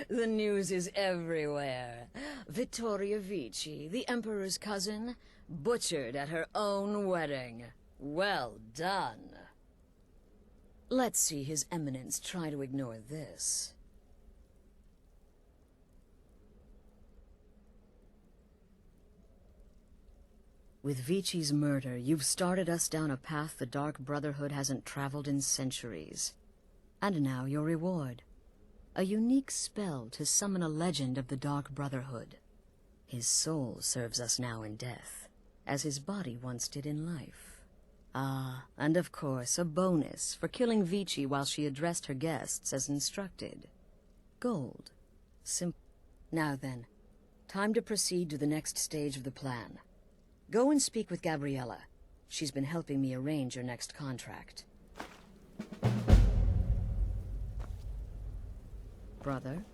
The news is everywhere. Vittoria Vici, the Emperor's cousin, butchered at her own wedding. Well done. Let's see His Eminence try to ignore this. With Vici's murder, you've started us down a path the Dark Brotherhood hasn't traveled in centuries. And now your reward. A unique spell to summon a legend of the Dark Brotherhood. His soul serves us now in death, as his body once did in life. Ah, and of course, a bonus for killing Vici while she addressed her guests as instructed. Gold. Now then, time to proceed to the next stage of the plan. Go and speak with Gabriella. She's been helping me arrange your next contract. Brother?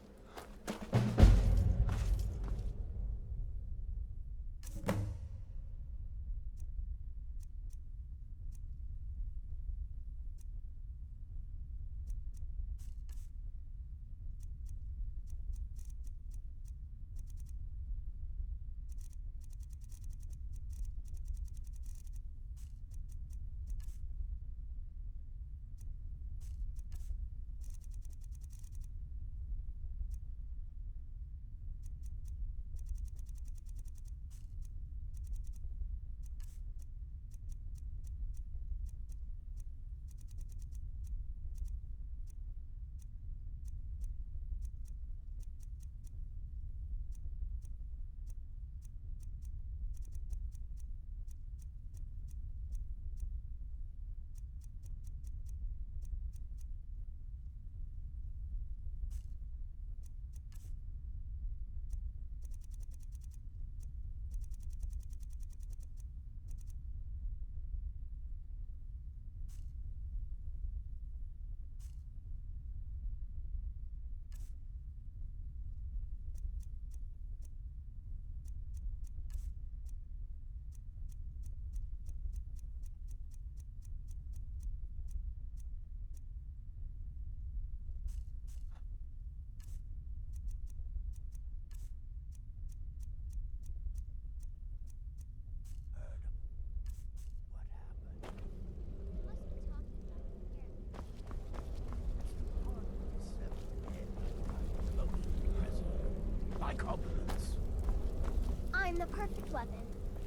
I'm the perfect weapon.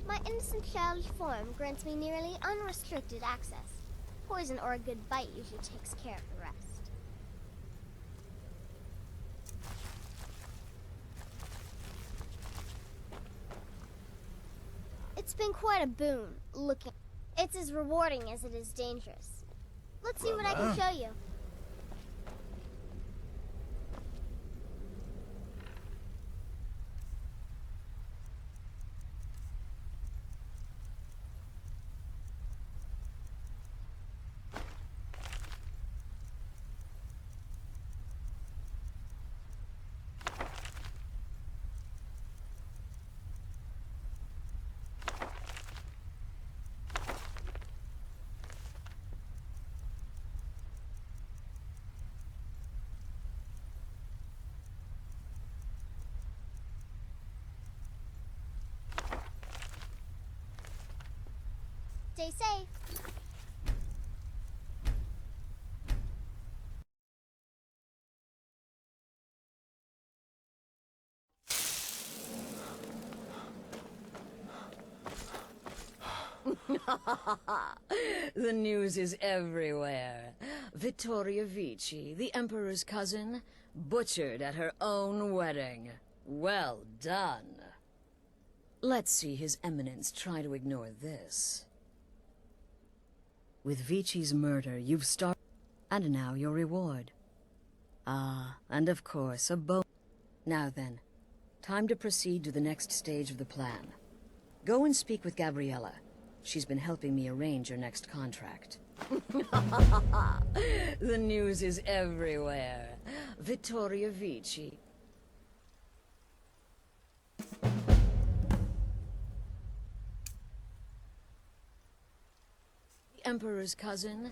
My innocent childish form grants me nearly unrestricted access. Poison or a good bite usually takes care of the rest. It's been quite a boon, looking. It's as rewarding as it is dangerous. Let's see what I can show you. Stay safe. The news is everywhere. Vittoria Vici, the Emperor's cousin, butchered at her own wedding. Well done. Let's see His Eminence try to ignore this. With Vici's murder, you've started... And now your reward. Ah, and of course, a bonus. Now then, time to proceed to the next stage of the plan. Go and speak with Gabriella. She's been helping me arrange your next contract. The news is everywhere. Vittoria Vici. The Emperor's cousin,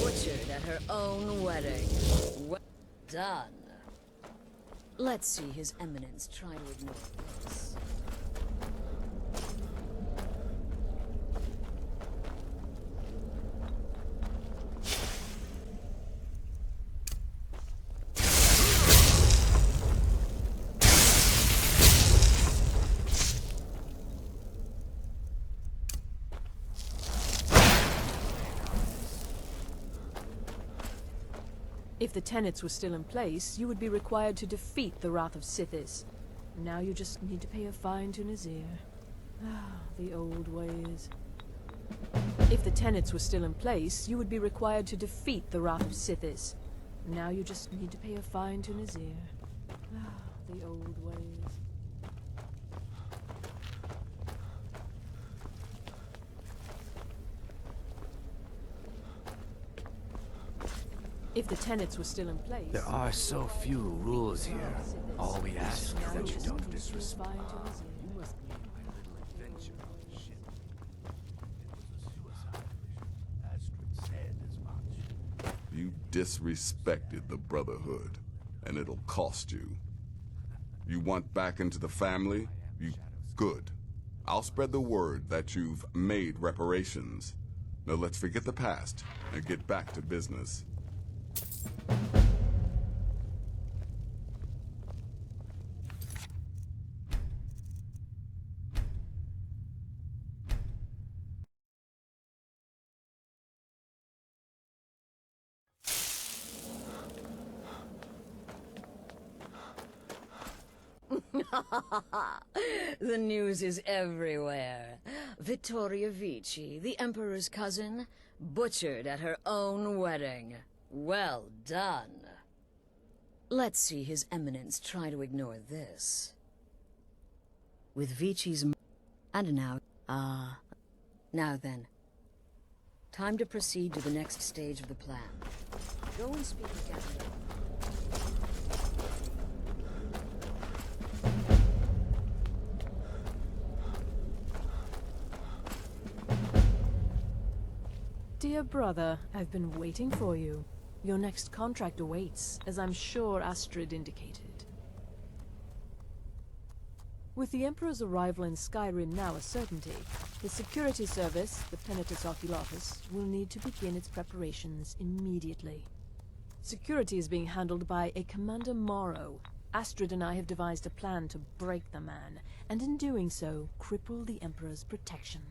butchered at her own wedding. Well done. Let's see His Eminence try to ignore this. If the tenets were still in place, you would be required to defeat the Wrath of Sithis. Now you just need to pay a fine to Nazir. Ah, the old ways. If the tenets were still in place, you would be required to defeat the Wrath of Sithis. Now you just need to pay a fine to Nazir. Ah, the old ways. If the tenets were still in place... There are so few rules here. All we ask is that you don't disrespect. You must mean my little adventure on the ship. It was a suicide mission. Astrid said as much. You disrespected the Brotherhood, and it'll cost you. You want back into the family? Good. I'll spread the word that you've made reparations. Now let's forget the past and get back to business. The news is everywhere. Vittoria Vici, the Emperor's cousin, butchered at her own wedding. Well done. Let's see His Eminence try to ignore this. With Vici's... And now... Now then. Time to proceed to the next stage of the plan. Go and speak with Captain. Dear brother, I've been waiting for you. Your next contract awaits, as I'm sure Astrid indicated. With the Emperor's arrival in Skyrim now a certainty, his security service, the Penitus Oculatus, will need to begin its preparations immediately. Security is being handled by a Commander Morrow. Astrid and I have devised a plan to break the man, and in doing so, cripple the Emperor's protection.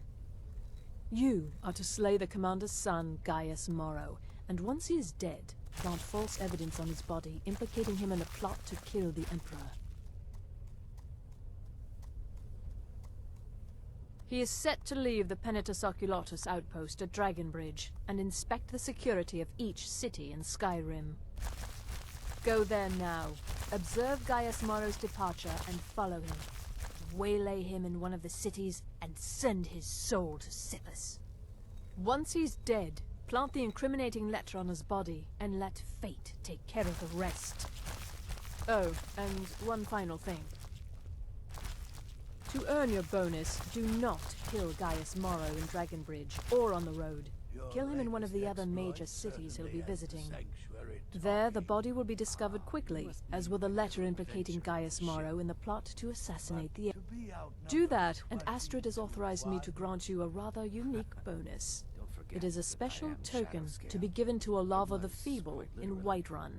You are to slay the Commander's son, Gaius Morrow, and once he is dead, plant false evidence on his body, implicating him in a plot to kill the Emperor. He is set to leave the Penitus Oculatus outpost at Dragonbridge, and inspect the security of each city in Skyrim. Go there now, observe Gaius Morrow's departure, and follow him. Waylay him in one of the cities, and send his soul to Sithis. Once he's dead, plant the incriminating letter on his body, and let fate take care of the rest. Oh, and one final thing. To earn your bonus, do not kill Gaius Morrow in Dragonbridge, or on the road. Kill him in one of the other major cities he'll be visiting. There, the body will be discovered quickly, as will the letter implicating Gaius Morrow in the plot to assassinate the Emperor. Do that, and Astrid has authorized me to grant you a rather unique bonus. It is a special token to be given to Olava the Feeble in Whiterun.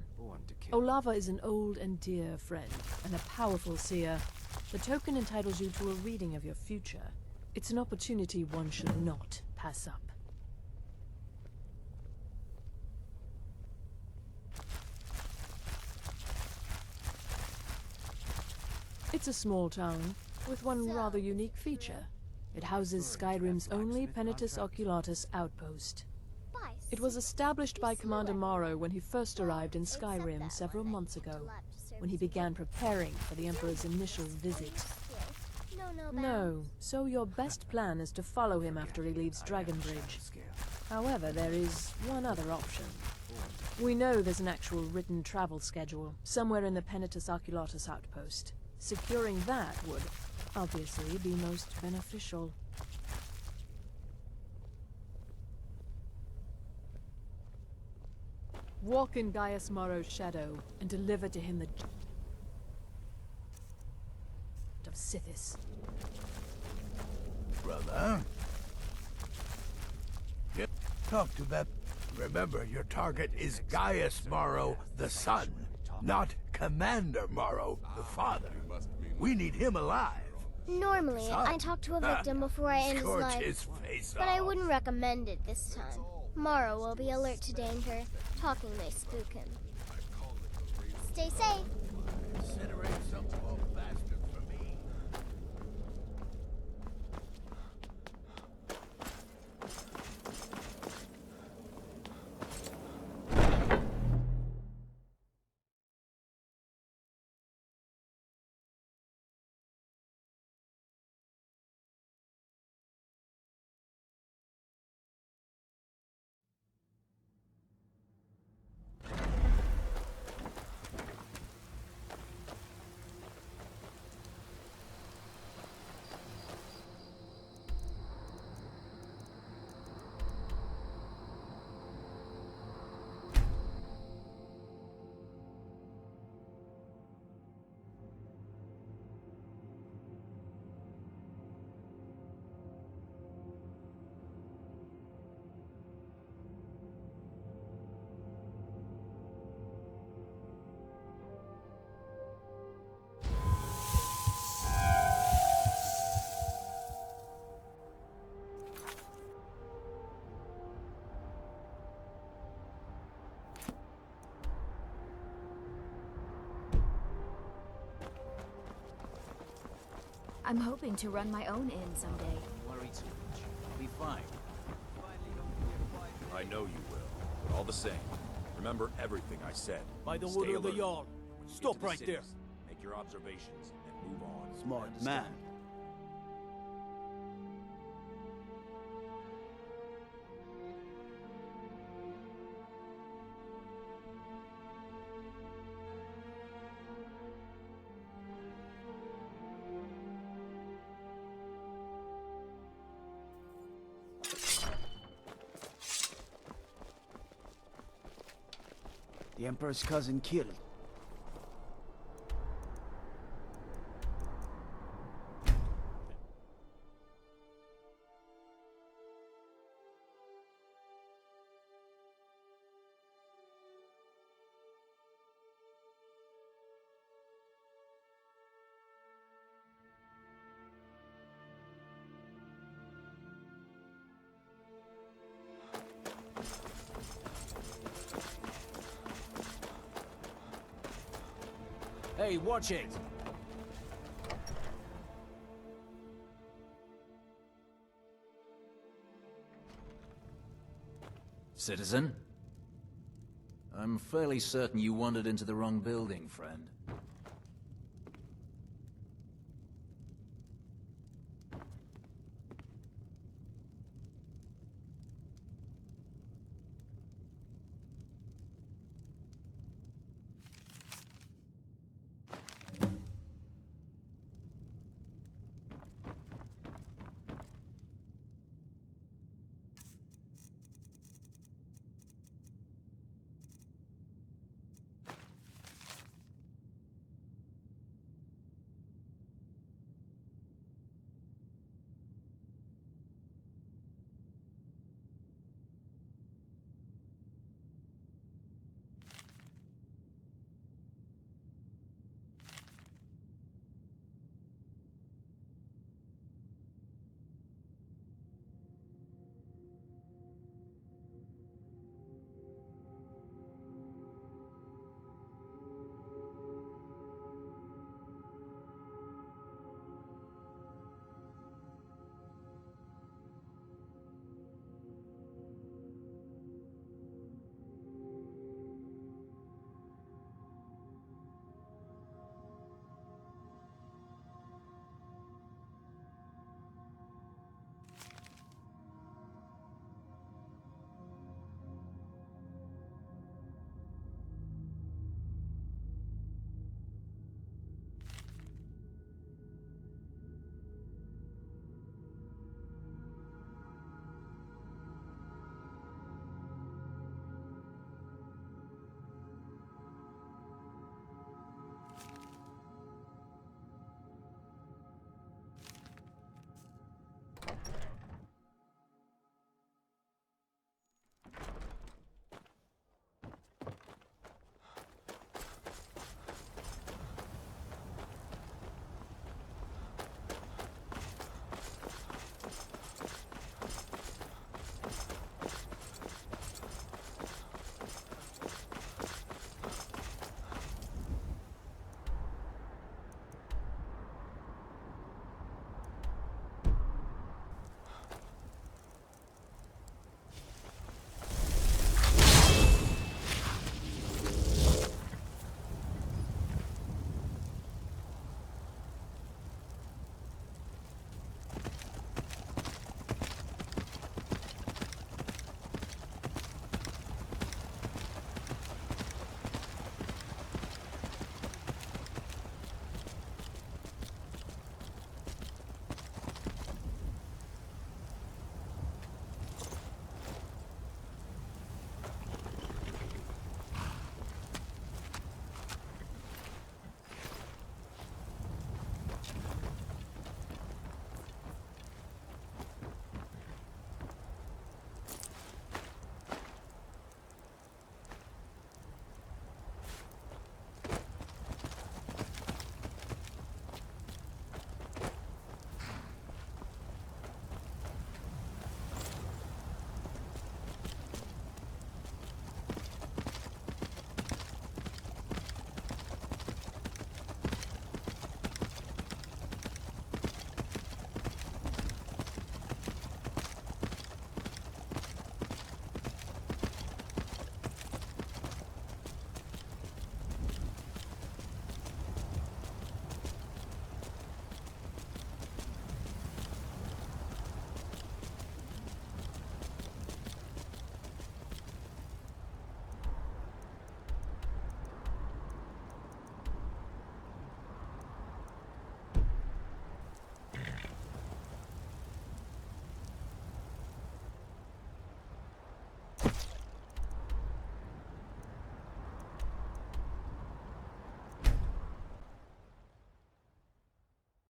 Olava is an old and dear friend, and a powerful seer. The token entitles you to a reading of your future. It's an opportunity one should not pass up. It's a small town, with one rather unique feature. It houses Skyrim's only Penitus Oculatus outpost. It was established by Commander Morrow when he first arrived in Skyrim several months ago, when he began preparing for the Emperor's initial visit. No, so your best plan is to follow him after he leaves Dragonbridge. However, there is one other option. We know there's an actual written travel schedule, somewhere in the Penitus Oculatus outpost. Securing that would, obviously, be most beneficial. Walk in Gaius Morrow's shadow, and deliver to him the... Sithis. Brother? Yep. Talk to them. Remember, your target is Gaius Morrow, the son, not Commander Morrow, the father. We need him alive. Normally, I talk to a victim before I end his Scorch life, his face but I off. wouldn't recommend it this time. Morrow will be alert to danger. Talking may spook him. Stay safe. Incinerate some poor bastard for me. I'm hoping to run my own inn someday. Don't worry too much. I'll be fine. I know you will, but all the same, remember everything I said. By the Stay word of the alert. Jarl. When you get Stop to the right there. cities, make your observations and move on. Smart Understand? man. The Emperor's cousin killed. Hey, watch it! Citizen? I'm fairly certain you wandered into the wrong building, friend.